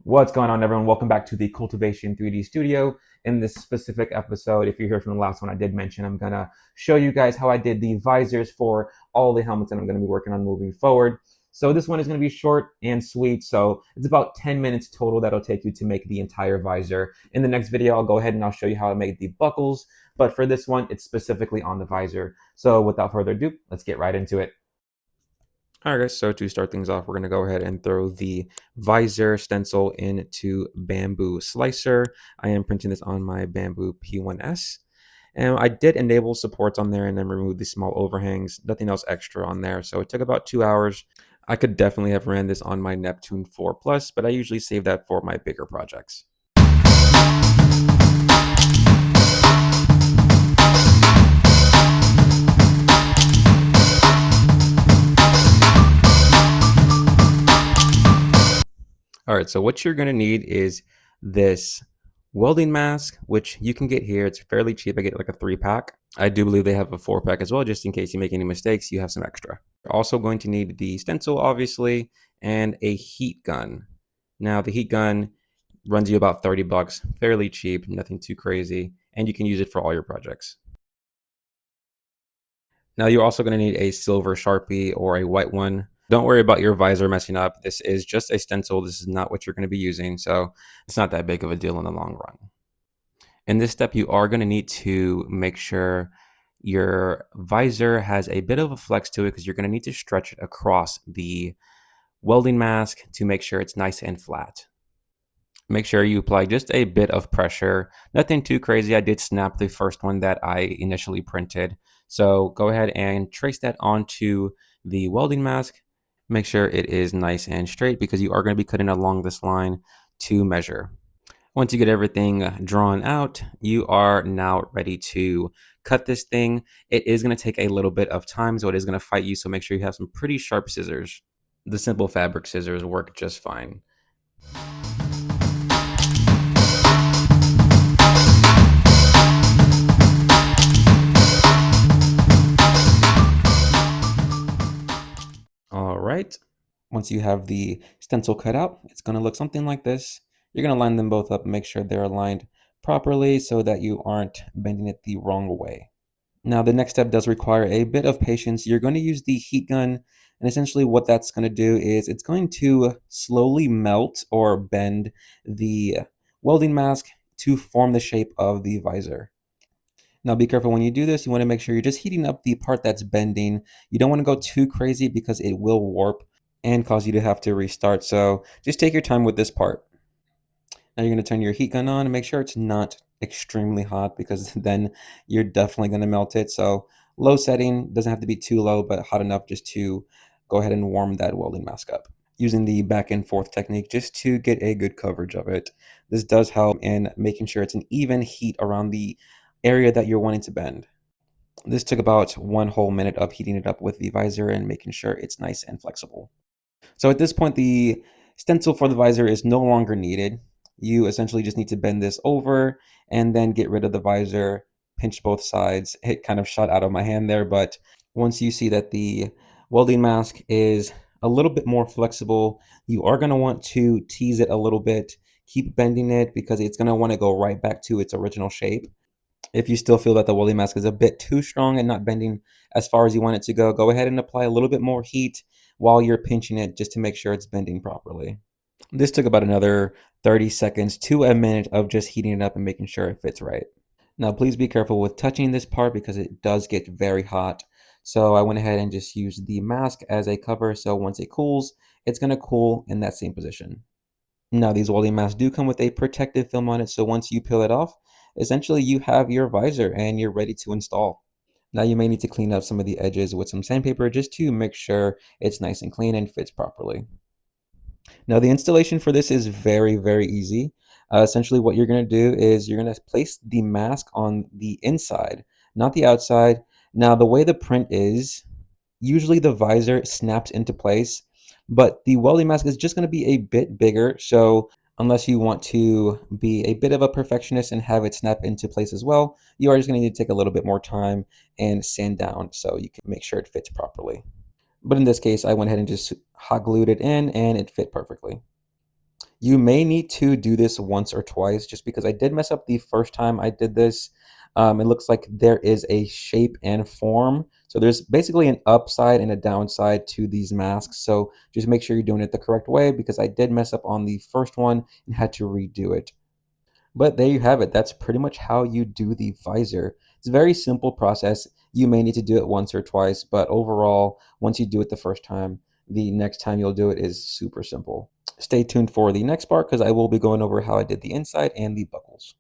What's going on, everyone? Welcome back to the Cultivation 3D Studio. In this specific episode, if you heard from the last one, I did mention I'm going to show you guys how I did the visors for all the helmets that I'm going to be working on moving forward. So this one is going to be short and sweet. So it's about 10 minutes total that'll take you to make the entire visor. In the next video, I'll go ahead and I'll show you how I made the buckles. But for this one, it's specifically on the visor. So without further ado, let's get right into it. Alright guys, so to start things off, we're going to go ahead and throw the visor stencil into Bamboo Slicer. I am printing this on my Bamboo P1S. And I did enable supports on there and then remove the small overhangs, nothing else extra on there. So it took about 2 hours. I could definitely have ran this on my Neptune 4 Plus, but I usually save that for my bigger projects. All right, so what you're going to need is this welding mask, which you can get here. It's fairly cheap. I get like a 3-pack. I do believe they have a 4-pack as well, just in case you make any mistakes, you have some extra. You're also going to need the stencil, obviously, and a heat gun. Now, the heat gun runs you about 30 bucks, fairly cheap, nothing too crazy, and you can use it for all your projects. Now, you're also going to need a silver Sharpie or a white one. Don't worry about your visor messing up. This is just a stencil. This is not what you're going to be using, so it's not that big of a deal in the long run. In this step, you are going to need to make sure your visor has a bit of a flex to it because you're going to need to stretch it across the welding mask to make sure it's nice and flat. Make sure you apply just a bit of pressure. Nothing too crazy. I did snap the first one that I initially printed. So go ahead and trace that onto the welding mask. Make sure it is nice and straight because you are going to be cutting along this line to measure. Once you get everything drawn out, you are now ready to cut this thing. It is going to take a little bit of time, so it is going to fight you. So make sure you have some pretty sharp scissors. The simple fabric scissors work just fine. All right, once you have the stencil cut out, it's going to look something like this. You're going to line them both up and make sure they're aligned properly so that you aren't bending it the wrong way. Now, the next step does require a bit of patience. You're going to use the heat gun, and essentially what that's going to do is it's going to slowly melt or bend the welding mask to form the shape of the visor. Now be careful when you do this. You want to make sure you're just heating up the part that's bending. You don't want to go too crazy because it will warp and cause you to have to restart. So just take your time with this part. Now you're going to turn your heat gun on and make sure it's not extremely hot because then you're definitely going to melt it. So low setting, doesn't have to be too low, but hot enough just to go ahead and warm that welding mask up. Using the back and forth technique just to get a good coverage of it. This does help in making sure it's an even heat around the area that you're wanting to bend. This took about 1 whole minute of heating it up with the visor and making sure it's nice and flexible. So at this point, the stencil for the visor is no longer needed. You essentially just need to bend this over and then get rid of the visor, pinch both sides. It kind of shot out of my hand there, but once you see that the welding mask is a little bit more flexible, you are going to want to tease it a little bit. Keep bending it because it's going to want to go right back to its original shape. If you still feel that the welding mask is a bit too strong and not bending as far as you want it to go ahead and apply a little bit more heat while you're pinching it just to make sure it's bending properly. This took about another 30 seconds to a minute of just heating it up and making sure it fits right. Now, please be careful with touching this part because it does get very hot. So I went ahead and just used the mask as a cover. So once it cools, it's going to cool in that same position. Now, these welding masks do come with a protective film on it. So once you peel it off, essentially you have your visor and you're ready to install. Now you may need to clean up some of the edges with some sandpaper just to make sure it's nice and clean and fits properly. Now the installation for this is very, very easy. Essentially what you're going to do is you're going to place the mask on the inside, not the outside. Now the way the print is, usually the visor snaps into place, but the welding mask is just going to be a bit bigger. So unless you want to be a bit of a perfectionist and have it snap into place as well, you are just going to need to take a little bit more time and sand down so you can make sure it fits properly. But in this case, I went ahead and just hot glued it in and it fit perfectly. You may need to do this once or twice just because I did mess up the first time I did this. It looks like there is a shape and form. So there's basically an upside and a downside to these masks. So just make sure you're doing it the correct way because I did mess up on the first one and had to redo it. But there you have it. That's pretty much how you do the visor. It's a very simple process. You may need to do it once or twice, but overall, once you do it the first time, the next time you'll do it is super simple. Stay tuned for the next part because I will be going over how I did the inside and the buckles.